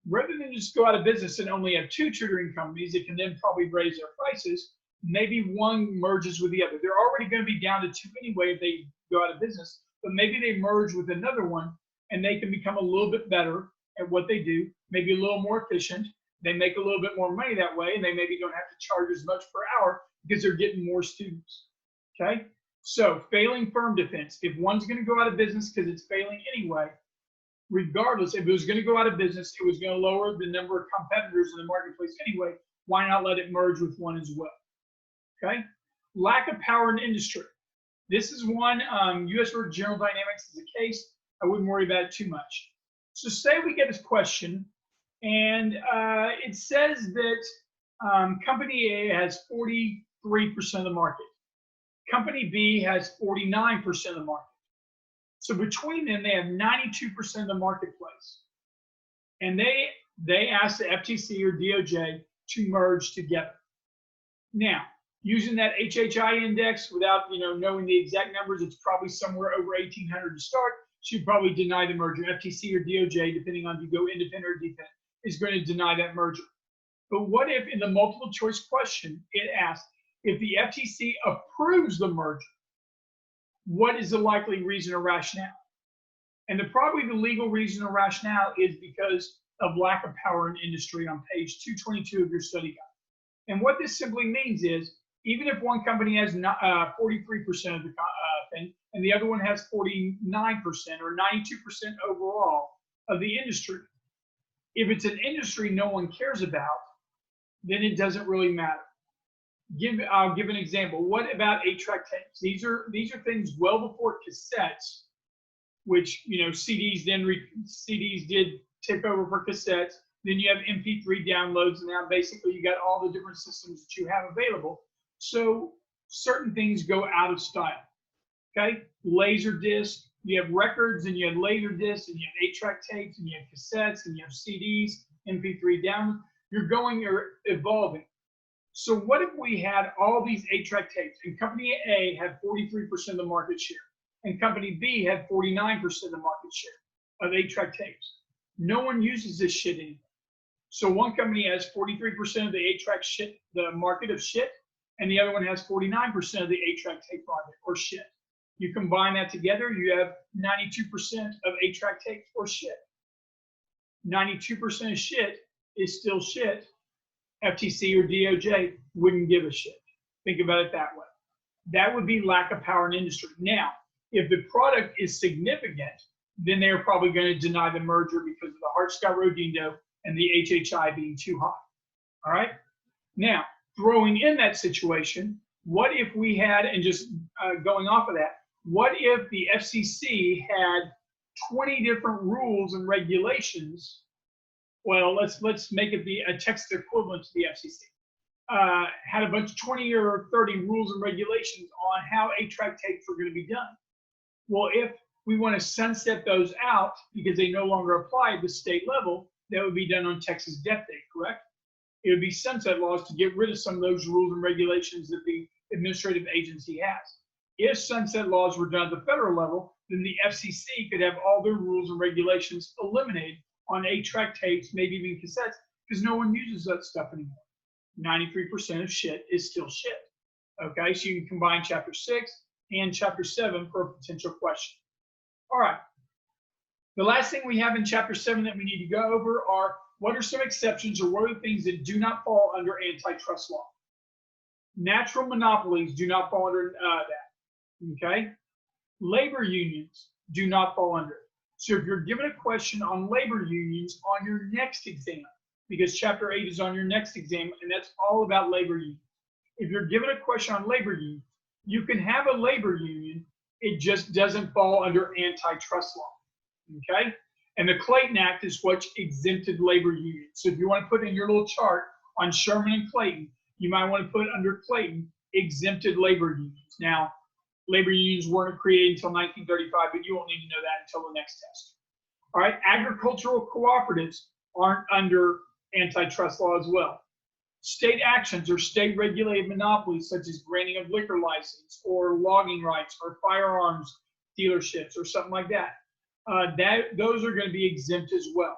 Rather than just go out of business and only have 2 tutoring companies that can then probably raise their prices, maybe one merges with the other. They're already going to be down to two anyway if they go out of business, but maybe they merge with another one and they can become a little bit better at what they do, maybe a little more efficient. They make a little bit more money that way, and they maybe don't have to charge as much per hour because they're getting more students. Okay? So failing firm defense. If one's going to go out of business because it's failing anyway, regardless, if it was going to go out of business, it was going to lower the number of competitors in the marketplace anyway. Why not let it merge with one as well? Okay? Lack of power in industry. This is one, U.S. General Dynamics is a case. I wouldn't worry about it too much. So say we get this question, and it says that company A has 43% of the market. Company B has 49% of the market. So between them, they have 92% of the marketplace. And they ask the FTC or DOJ to merge together. Now, using that HHI index without knowing the exact numbers, it's probably somewhere over 1,800 to start. Should probably deny the merger. FTC or DOJ, depending on if you go independent or dependent, is going to deny that merger. But what if in the multiple choice question, it asks, if the FTC approves the merger, what is the likely reason or rationale? And probably the legal reason or rationale is because of lack of power in industry on page 222 of your study guide. And what this simply means is, even if one company has 43% of the thing, and the other one has 49% or 92% overall of the industry, if it's an industry no one cares about, then it doesn't really matter. I'll give an example. What about 8-track tapes? These are things well before cassettes, which CDs did take over for cassettes. Then you have MP3 downloads, and now basically you got all the different systems that you have available. So certain things go out of style. Okay, laser disc. You have records, and you have laser discs, and you have 8-track tapes, and you have cassettes, and you have CDs, MP3 downloads. You're evolving. So what if we had all these 8-track tapes, and company A had 43% of the market share, and company B had 49% of the market share of 8-track tapes? No one uses this shit anymore. So one company has 43% of the 8-track shit, the market of shit, and the other one has 49% of the 8-track tape market or shit. You combine that together, you have 92% of 8-track tapes or shit. 92% of shit is still shit. FTC or DOJ wouldn't give a shit. Think about it that way. That would be lack of power in industry. Now, if the product is significant, then they're probably going to deny the merger because of the Hart-Scott-Rodino and the HHI being too high. All right? Now, throwing in that situation, what if we had, and just going off of that, what if the FCC had 20 different rules and regulations? Well, let's make it a text equivalent to the FCC. Had a bunch of 20 or 30 rules and regulations on how 8-track tapes were going to be done. Well, if we want to sunset those out because they no longer apply at the state level, that would be done on Texas Death Day, correct? It would be sunset laws to get rid of some of those rules and regulations that the administrative agency has. If sunset laws were done at the federal level, then the FCC could have all their rules and regulations eliminated on 8-track tapes, maybe even cassettes, because no one uses that stuff anymore. 93% of shit is still shit. Okay, so you can combine chapter 6 and chapter 7 for a potential question. All right. The last thing we have in chapter 7 that we need to go over are what are some exceptions or what are things that do not fall under antitrust law. Natural monopolies do not fall under that. Okay? Labor unions do not fall under it. So if you're given a question on labor unions on your next exam, because chapter 8 is on your next exam, and that's all about labor unions. If you're given a question on labor unions, you can have a labor union, it just doesn't fall under antitrust law, okay? And the Clayton Act is what exempted labor unions. So if you want to put in your little chart on Sherman and Clayton, you might want to put under Clayton, exempted labor unions. Now, labor unions weren't created until 1935, but you won't need to know that until the next test. All right, agricultural cooperatives aren't under antitrust law as well. State actions or state regulated monopolies such as granting of liquor license or logging rights or firearms dealerships or something like that, those are going to be exempt as well.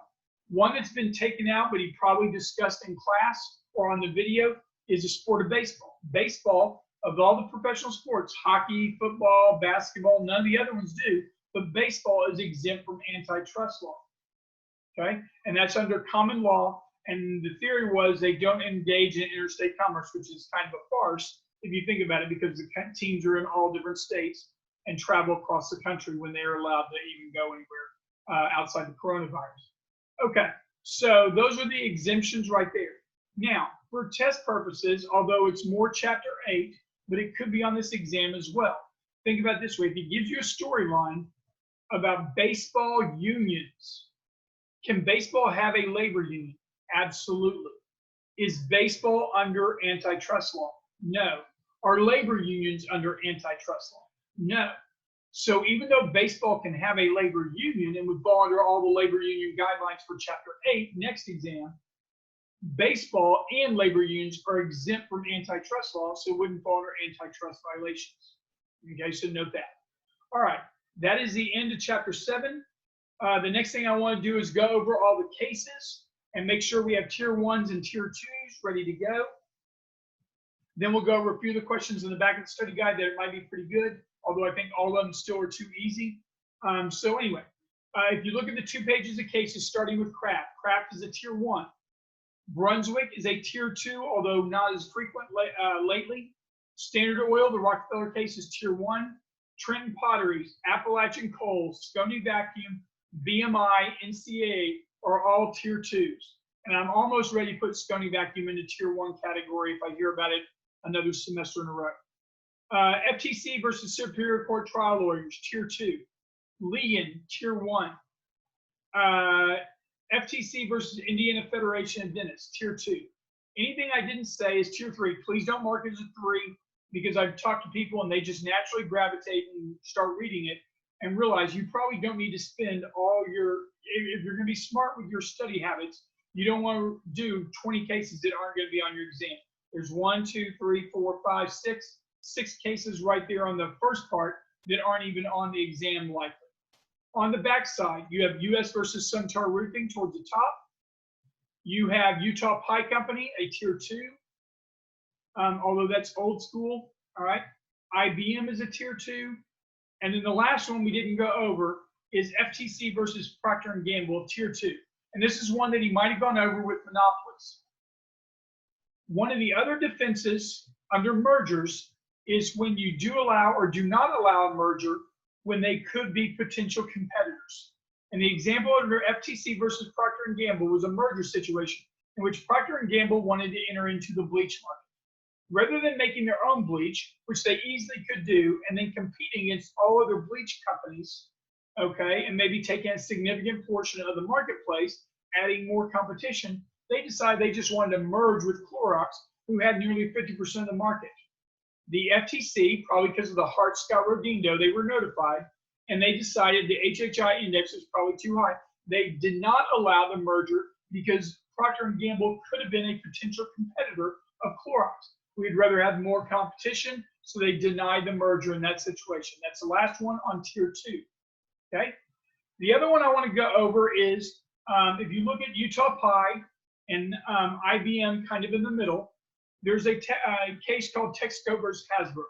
One that's been taken out, but he probably discussed in class or on the video, is the sport of baseball. Baseball, of all the professional sports, hockey, football, basketball, none of the other ones do, but baseball is exempt from antitrust law. Okay, and that's under common law. And the theory was they don't engage in interstate commerce, which is kind of a farce if you think about it, because the teams are in all different states and travel across the country when they're allowed to even go anywhere outside the coronavirus. Okay, so those are the exemptions right there. Now, for test purposes, although it's more Chapter 8, but it could be on this exam as well. Think about it this way. If it gives you a storyline about baseball unions, can baseball have a labor union? Absolutely. Is baseball under antitrust law? No. Are labor unions under antitrust law? No. So even though baseball can have a labor union and would fall under all the labor union guidelines for Chapter 8, next exam, baseball and labor unions are exempt from antitrust law, so it wouldn't fall under antitrust violations. Okay, so note that. All right, that is the end of Chapter 7. The next thing I want to do is go over all the cases and make sure we have Tier 1s and Tier 2s ready to go. Then we'll go over a few of the questions in the back of the study guide that might be pretty good, although I think all of them still are too easy. So anyway, if you look at the 2 pages of cases, starting with Kraft. Kraft is a Tier 1. Brunswick is a Tier 2, although not as frequent lately. Standard Oil, the Rockefeller case, is Tier 1. Trenton Potteries, Appalachian Coal, Scony Vacuum, BMI, NCAA are all Tier 2s. And I'm almost ready to put Scony Vacuum into Tier 1 category if I hear about it another semester in a row. FTC versus Superior Court Trial Lawyers, Tier 2. Legan, Tier 1. FTC versus Indiana Federation of Dentists, Tier 2. Anything I didn't say is Tier 3. Please don't mark it as a 3, because I've talked to people and they just naturally gravitate and start reading it and realize you probably don't need to spend all your, if you're going to be smart with your study habits, you don't want to do 20 cases that aren't going to be on your exam. There's 1, 2, 3, 4, 5, 6 cases right there on the first part that aren't even on the exam likely. On the back side, you have U.S. versus Suntar Roofing towards the top. You have Utah Pie Company, a Tier 2, although that's old school. All right. IBM is a Tier 2. And then the last one we didn't go over is FTC versus Procter & Gamble, Tier 2. And this is one that he might have gone over with monopolies. One of the other defenses under mergers is when you do allow or do not allow a merger when they could be potential competitors. And the example under FTC versus Procter & Gamble was a merger situation in which Procter & Gamble wanted to enter into the bleach market. Rather than making their own bleach, which they easily could do, and then competing against all other bleach companies, okay, and maybe taking a significant portion of the marketplace, adding more competition, they decided they just wanted to merge with Clorox, who had nearly 50% of the market. The FTC, probably because of the Hart-Scott-Rodino, they were notified, and they decided the HHI index was probably too high. They did not allow the merger because Procter & Gamble could have been a potential competitor of Clorox. We'd rather have more competition, so they denied the merger in that situation. That's the last one on Tier 2. Okay. The other one I want to go over is if you look at Utah Pie and IBM kind of in the middle, there's a case called Texaco versus Hasbro.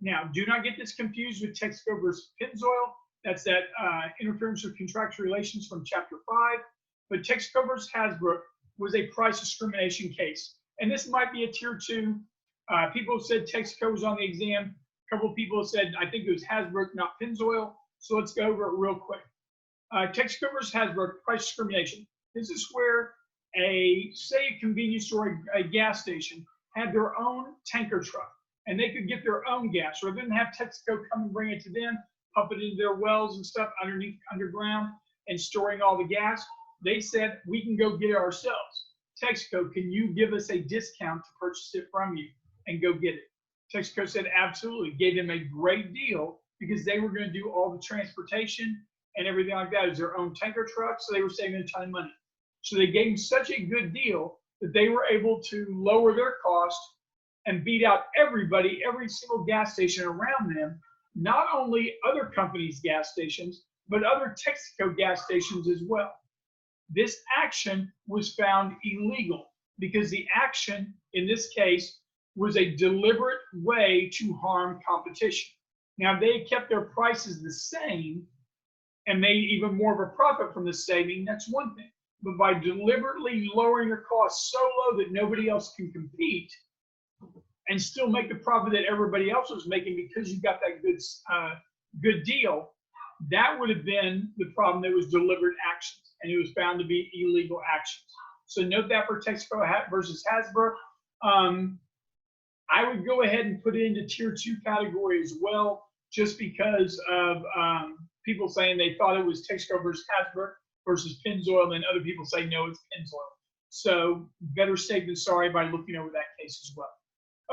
Now, do not get this confused with Texaco versus Pennzoil. That's that interference with contractual relations from Chapter 5. But Texaco versus Hasbro was a price discrimination case. And this might be a Tier 2. People have said Texaco was on the exam. A couple of people have said, I think it was Hasbro, not Pennzoil. So let's go over it real quick. Texaco versus Hasbro, price discrimination. This is where say a convenience store, a gas station, had their own tanker truck, and they could get their own gas. Rather than have Texaco come and bring it to them, pump it into their wells and stuff underground, and storing all the gas, they said, we can go get it ourselves. Texaco, can you give us a discount to purchase it from you and go get it? Texaco said, absolutely. Gave them a great deal because they were going to do all the transportation and everything like that as their own tanker truck, so they were saving a ton of money. So they gave them such a good deal that they were able to lower their cost and beat out everybody, every single gas station around them, not only other companies' gas stations, but other Texaco gas stations as well. This action was found illegal because the action in this case, was a deliberate way to harm competition. Now, if they had kept their prices the same and made even more of a profit from the saving, that's one thing. But by deliberately lowering your costs so low that nobody else can compete and still make the profit that everybody else was making because you got that good deal, that would have been the problem. That was deliberate actions, and it was found to be illegal actions. So note that for Texaco versus Hasbro. I would go ahead and put it into tier 2 category as well, just because of people saying they thought it was Texaco versus Hasbro versus Pennzoil, and other people say no, it's Pennzoil. So better safe than sorry by looking over that case as well.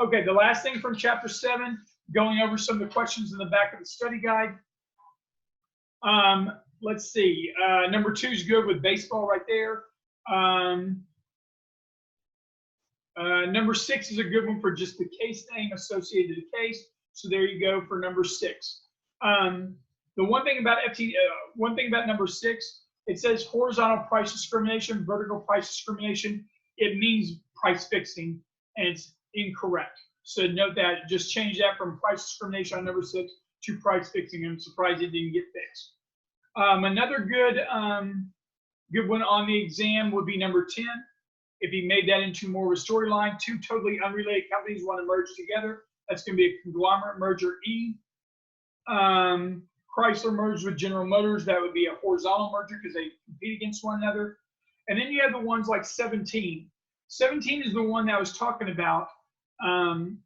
Okay, the last thing from chapter 7, going over some of the questions in the back of the study guide. Let's see. Number 2 is good with baseball right there. Number 6 is a good one for just the case name associated to the case. So there you go for number 6. The one thing about number 6, it says horizontal price discrimination, vertical price discrimination. It means price fixing, and it's incorrect. So note that. Just change that from price discrimination on number 6 to price fixing. I'm surprised it didn't get fixed. Another good one on the exam would be number 10. If he made that into more of a storyline, 2 totally unrelated companies want to merge together. That's going to be a conglomerate merger E. Chrysler merged with General Motors. That would be a horizontal merger because they compete against one another. And then you have the ones like 17. 17 is the one that I was talking about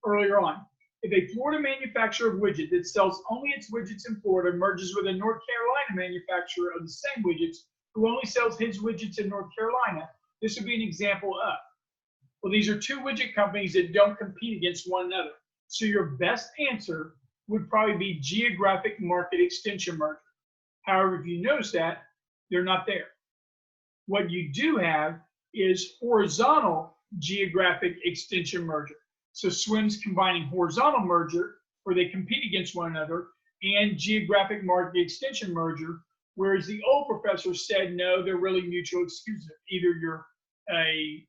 earlier on. If a Florida manufacturer of widget that sells only its widgets in Florida merges with a North Carolina manufacturer of the same widgets who only sells his widgets in North Carolina, this would be an example of. Well, these are 2 widget companies that don't compete against one another. So your best answer would probably be geographic market extension merger. However, if you notice that, they're not there. What you do have is horizontal geographic extension merger. So SWIM's combining horizontal merger, where they compete against one another, and geographic market extension merger, whereas the old professor said, no, they're really mutually exclusive. Either you're a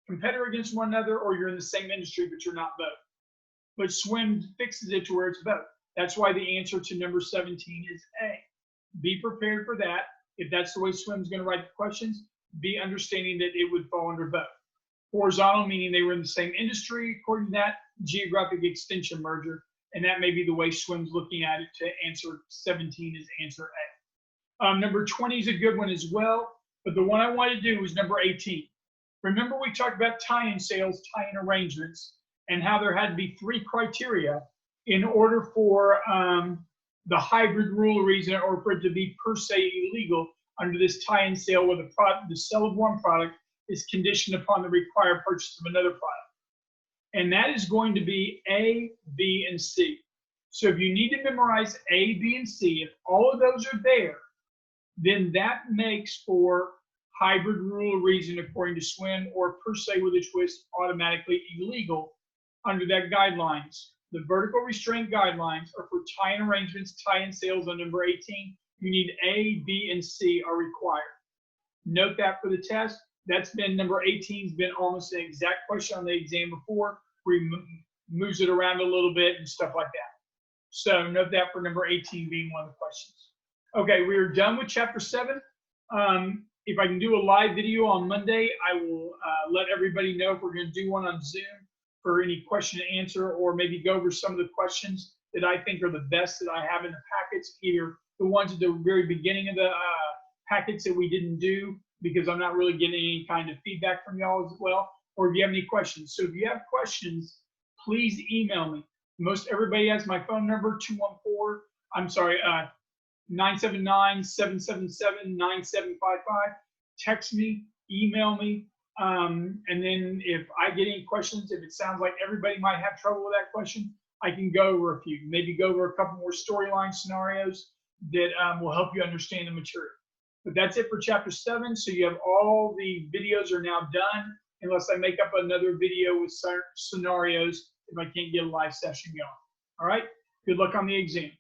competitor against one another or you're in the same industry, but you're not both. But SWIM fixes it to where it's both. That's why the answer to number 17 is A. Be prepared for that. If that's the way SWIM's going to write the questions, be understanding that it would fall under both. Horizontal, meaning they were in the same industry, according to that, geographic extension merger, and that may be the way SWIM's looking at it to answer 17 is answer A. Number 20 is a good one as well, but the one I want to do is number 18. Remember we talked about tie-in sales, tie-in arrangements, and how there had to be 3 criteria in order for the hybrid rule of reason or for it to be per se illegal under this tie-in sale where the sale of one product is conditioned upon the required purchase of another product. And that is going to be A, B, and C. So if you need to memorize A, B, and C, if all of those are there, then that makes for hybrid rule of reason according to SWIM, or per se with a twist, automatically illegal under that guidelines. The vertical restraint guidelines are for tie-in arrangements, tie-in sales on number 18. You need A, B, and C are required. Note that for the test. That's been number 18's been almost an exact question on the exam before, where he moves it around a little bit and stuff like that. So note that for number 18 being one of the questions. Okay, we are done with chapter 7. If I can do a live video on Monday, I will let everybody know if we're going to do one on Zoom for any question and answer, or maybe go over some of the questions that I think are the best that I have in the packets, either the ones at the very beginning of the packets that we didn't do because I'm not really getting any kind of feedback from y'all as well, or if you have any questions. So if you have questions, please email me. Most everybody has my phone number, 979-777-9755. Text me, email me, and then if I get any questions, if it sounds like everybody might have trouble with that question, I can go over a few, maybe go over a couple more storyline scenarios that will help you understand the material. But that's it for chapter 7. So you have all the videos are now done, unless I make up another video with scenarios if I can't get a live session going. All right, good luck on the exam.